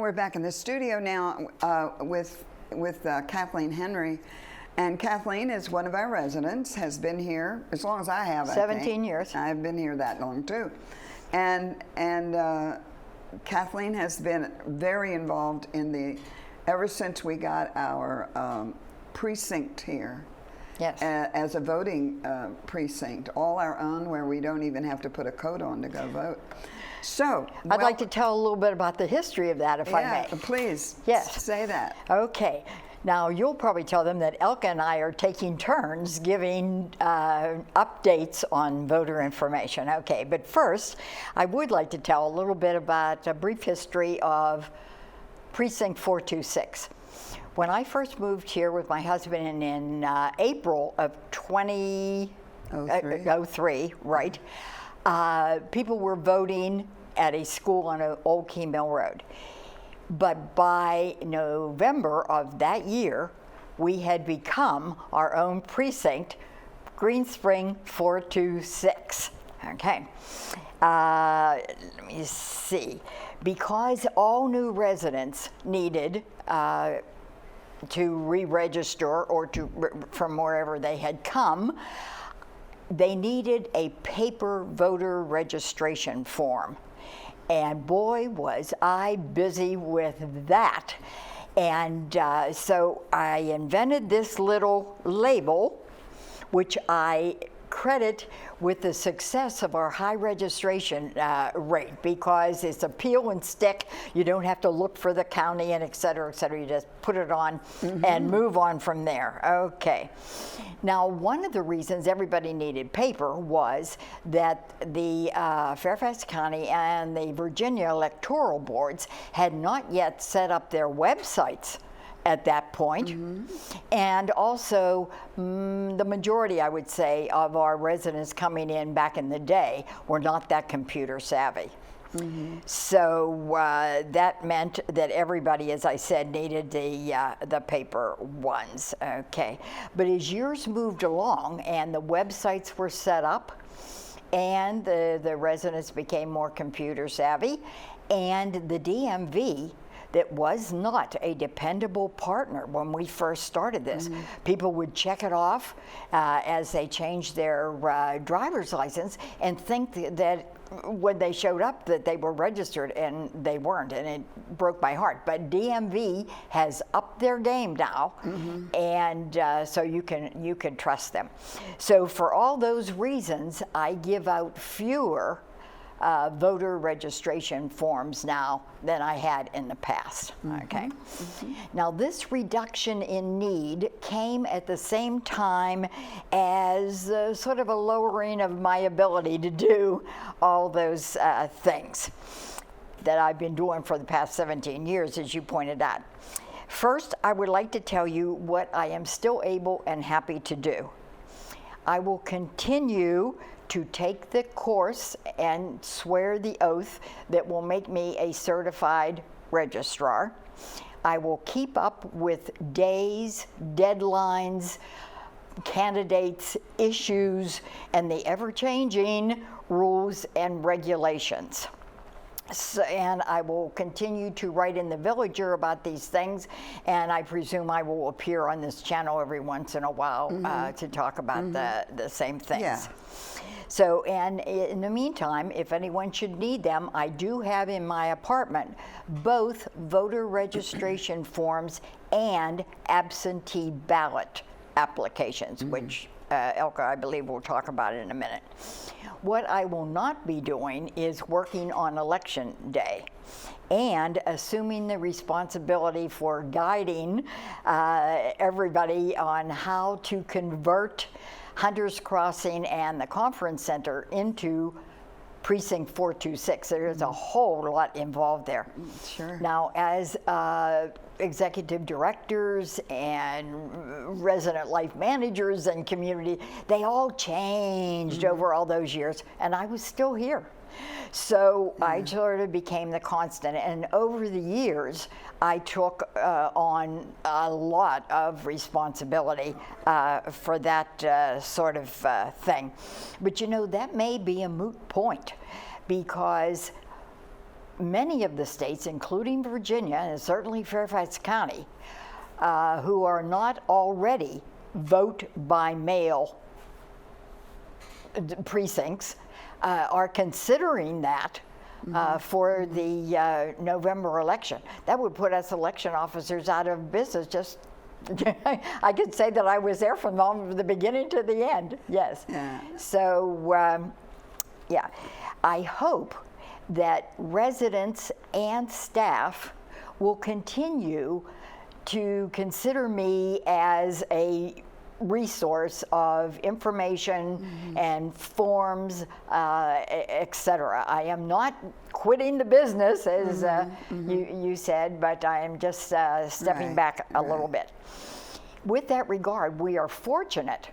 we're back in the studio now with Kathleen Henry. And Kathleen is one of our residents, has been here as long as I have, 17 years. I've been here that long too. And Kathleen has been very involved in ever since we got our precinct here. Yes. As a voting precinct, all our own, where we don't even have to put a coat on to go vote. So, I'd like to tell a little bit about the history of that, if I may. Please. Yes. Say that. Okay. Now, you'll probably tell them that Elke and I are taking turns giving updates on voter information. Okay, but first, I would like to tell a little bit about a brief history of Precinct 426. When I first moved here with my husband in April of 2003, right, people were voting at a school on Old Key Mill Road. But by November of that year, we had become our own precinct, Greenspring 426. Okay. Let me see. Because all new residents needed to re-register or from wherever they had come, they needed a paper voter registration form. And boy, was I busy with that. And so I invented this little label, which I credit with the success of our high registration rate, because it's a peel and stick. You don't have to look for the county and et cetera, et cetera. You just put it on and move on from there. Okay. Now, one of the reasons everybody needed paper was that the Fairfax County and the Virginia electoral boards had not yet set up their websites at that point. And also the majority, I would say, of our residents coming in back in the day were not that computer savvy. So that meant that everybody, as I said, needed the paper ones. Okay, but as years moved along and the websites were set up and the residents became more computer savvy, and the DMV, that was not a dependable partner when we first started this. People would check it off as they changed their driver's license and think that when they showed up that they were registered, and they weren't, and it broke my heart. But DMV has upped their game now, and so you can trust them. So for all those reasons, I give out fewer voter registration forms now than I had in the past. Okay. Now, this reduction in need came at the same time as sort of a lowering of my ability to do all those things that I've been doing for the past 17 years, as you pointed out. First, I would like to tell you what I am still able and happy to do. I will continue to take the course and swear the oath that will make me a certified registrar. I will keep up with days, deadlines, candidates, issues, and the ever-changing rules and regulations. So, and I will continue to write in the Villager about these things, and I presume I will appear on this channel every once in a while to talk about the same things. Yeah. So, and in the meantime, if anyone should need them, I do have in my apartment both voter registration forms and absentee ballot applications, which Elke, I believe, will talk about in a minute. What I will not be doing is working on election day and assuming the responsibility for guiding everybody on how to convert Hunter's Crossing and the Conference Center into Precinct 426. There's a whole lot involved there. Sure. Now, as executive directors and resident life managers and community, they all changed over all those years, and I was still here. So I sort of became the constant, and over the years I took on a lot of responsibility for that sort of thing. But you know, that may be a moot point, because many of the states, including Virginia and certainly Fairfax County, who are not already vote by mail precincts, are considering that for the November election. That would put us election officers out of business. Just I could say that I was there from the beginning to the end. Yes. Yeah. So yeah, I hope that residents and staff will continue to consider me as a resource of information and forms, etc. I am not quitting the business, as you said, but I am just stepping back a little bit. With that regard, we are fortunate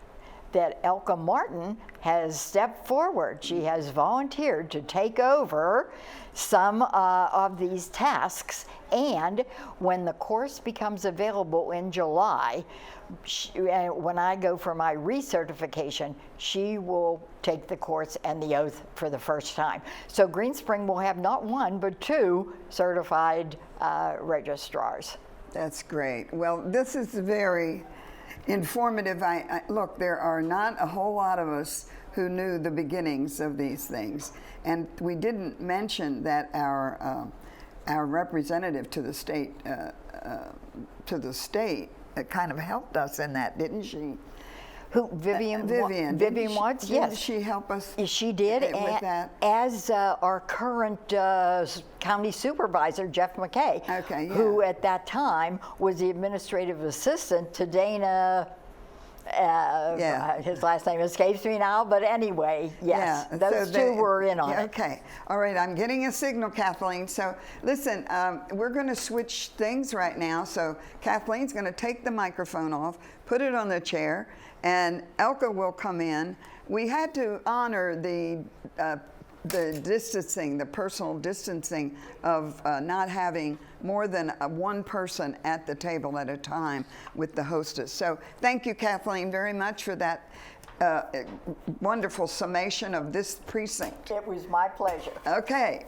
that Elke Martin has stepped forward. She has volunteered to take over some of these tasks, and when the course becomes available in July, when I go for my recertification, she will take the course and the oath for the first time. So Greenspring will have not one, but 2 certified registrars. That's great. Well, this is very informative. Look, there are not a whole lot of us who knew the beginnings of these things, and we didn't mention that our representative to the state kind of helped us in that, didn't she? Who, Vivian? Vivian Watts, yes. Did she help us? She did, with that? as our current county supervisor, Jeff McKay, who at that time was the administrative assistant to Dana. His last name escapes me now, but anyway, yes, those two were in on it. Okay, all right, I'm getting a signal, Kathleen. So listen, we're going to switch things right now. So Kathleen's going to take the microphone off, put it on the chair, and Elke will come in. We had to honor the distancing, the personal distancing of not having more than one person at the table at a time with the hostess. So thank you, Kathleen, very much for that wonderful summation of this precinct. It was my pleasure. Okay,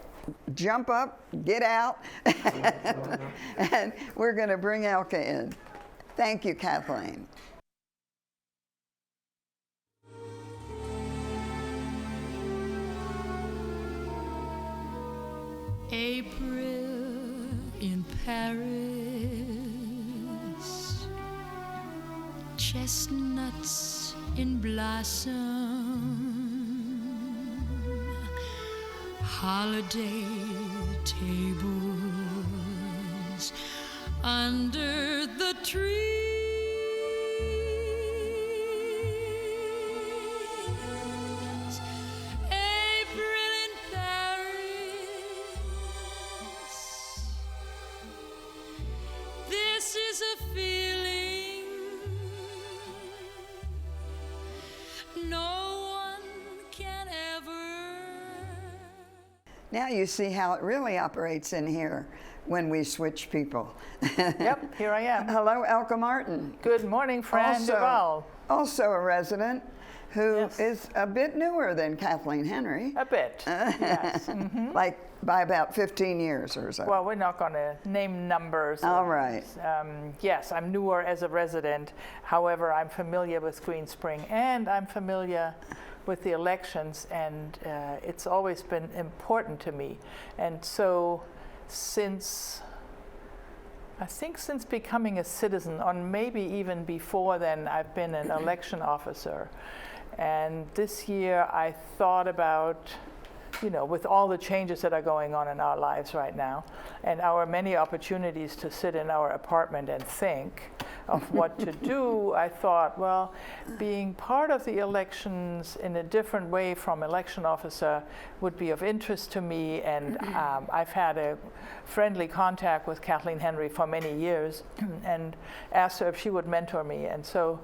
jump up, get out, and we're going to bring Elke in. Thank you, Kathleen. April in Paris, chestnuts in blossom, holiday tables under the trees. Now you see how it really operates in here when we switch people. Yep, here I am. Hello, Elke Martin. Good morning, Fran Duvall. Also a resident who is a bit newer than Kathleen Henry. A bit, yes. Like by about 15 years or so. Well, we're not going to name numbers. All right. Yes, I'm newer as a resident. However, I'm familiar with Greenspring, and I'm familiar with the elections, and it's always been important to me. And so I think since becoming a citizen, or maybe even before then, I've been an election officer. And this year I thought about, with all the changes that are going on in our lives right now, and our many opportunities to sit in our apartment and think of what to do, I thought, well, being part of the elections in a different way from election officer would be of interest to me. And I've had a friendly contact with Kathleen Henry for many years and asked her if she would mentor me. And so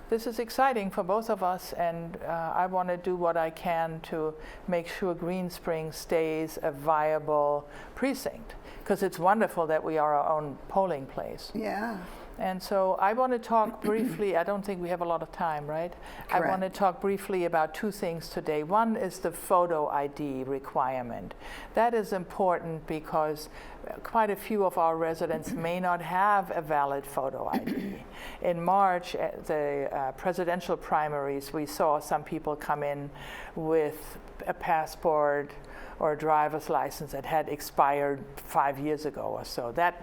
this is exciting for both of us, and I want to do what I can to make sure Greenspring stays a viable precinct, because it's wonderful that we are our own polling place. Yeah. And so I want to talk briefly, I don't think we have a lot of time, right? I want to talk briefly about two things today. One is the photo ID requirement. That is important because quite a few of our residents may not have a valid photo ID. In March, at the presidential primaries, we saw some people come in with a passport or a driver's license that had expired 5 years ago or so. That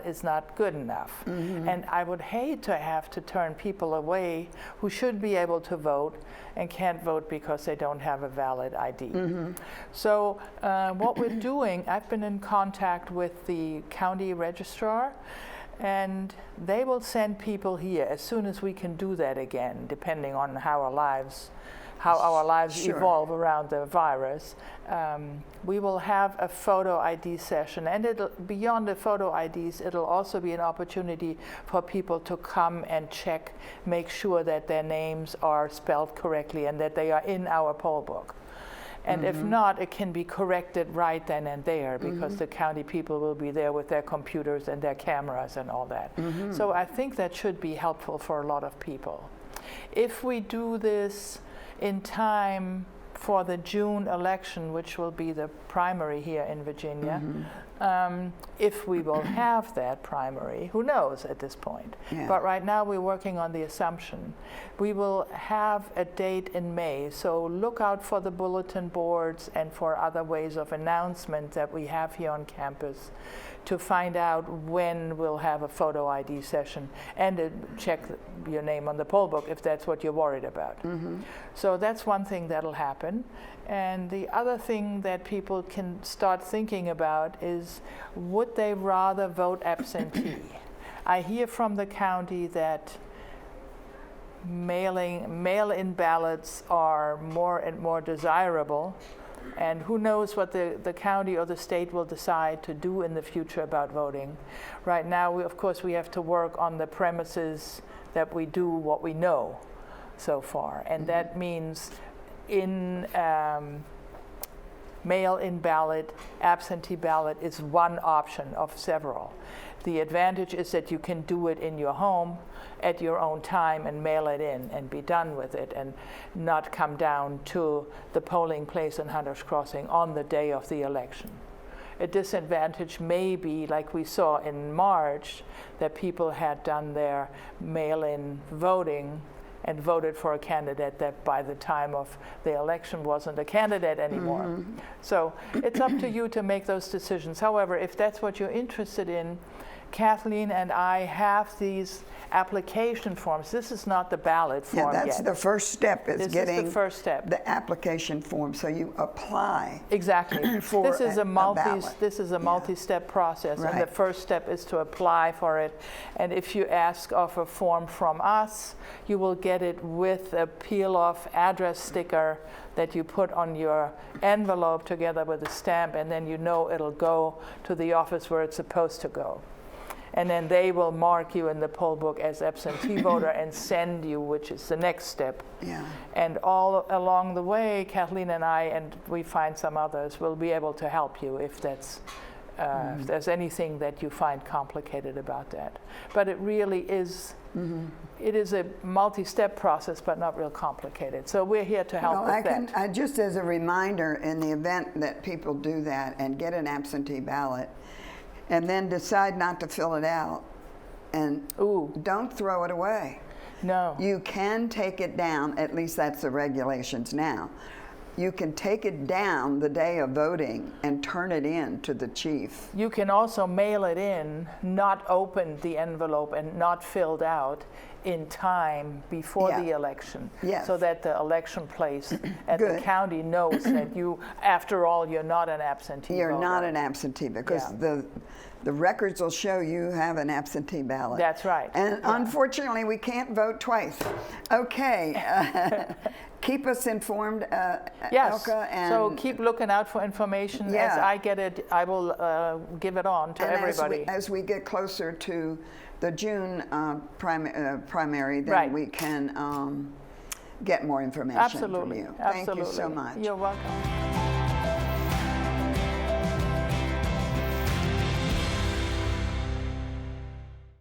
is not good enough. And I would hate to have to turn people away who should be able to vote and can't vote because they don't have a valid ID. So what we're doing, I've been in contact with the county registrar, and they will send people here as soon as we can do that again, depending on how our lives evolve around the virus. We will have a photo ID session, and beyond the photo IDs, it'll also be an opportunity for people to come and check, make sure that their names are spelled correctly and that they are in our poll book. And if not, it can be corrected right then and there, because the county people will be there with their computers and their cameras and all that. So I think that should be helpful for a lot of people. If we do this in time for the June election, which will be the primary here in Virginia, if we will have that primary, who knows at this point. But right now we're working on the assumption. We will have a date in May, so look out for the bulletin boards and for other ways of announcement that we have here on campus to find out when we'll have a photo ID session, and check your name on the poll book if that's what you're worried about. So that's one thing that'll happen. And the other thing that people can start thinking about is, would they rather vote absentee? I hear from the county that mail-in ballots are more and more desirable, and who knows what the county or the state will decide to do in the future about voting. Right now, of course, we have to work on the premises that we do what we know so far, and that means in mail-in ballot, absentee ballot is one option of several. The advantage is that you can do it in your home at your own time and mail it in and be done with it, and not come down to the polling place in Hunter's Crossing on the day of the election. A disadvantage may be, like we saw in March, that people had done their mail-in voting and voted for a candidate that by the time of the election wasn't a candidate anymore. So it's up to you to make those decisions. However, if that's what you're interested in, Kathleen and I have these application forms. This is not the ballot form yet. Yeah, that's the first step, is getting the first step. The application form, so you apply. Exactly. For this is a ballot. This is a multi-step process, Right. and the first step is to apply for it. And if you ask of a form from us, you will get it with a peel-off address sticker that you put on your envelope together with a stamp, and then you know it'll go to the office where it's supposed to go. And then they will mark you in the poll book as absentee voter and send you, which is the next step. Yeah. And all along the way, Kathleen and I, and we find some others, will be able to help you if that's if there's anything that you find complicated about that. But it really is, it is a multi-step process, but not real complicated. So we're here to help with that. Just as a reminder, in the event that people do that and get an absentee ballot, and then decide not to fill it out, and don't throw it away. No. You can take it down, at least that's the regulations now. You can take it down the day of voting and turn it in to the chief. You can also mail it in, not open the envelope and not filled out in time before the election, so that the election place at the county knows that you, after all, you're not an absentee voter. You're not an absentee, because the records will show you have an absentee ballot. That's right. And unfortunately, we can't vote twice. Okay. Keep us informed, Yes. Elke. And so keep looking out for information. As I get it, I will give it on to everybody. As we get closer to the June primary, then we can get more information from you. Absolutely. Thank you so much. You're welcome.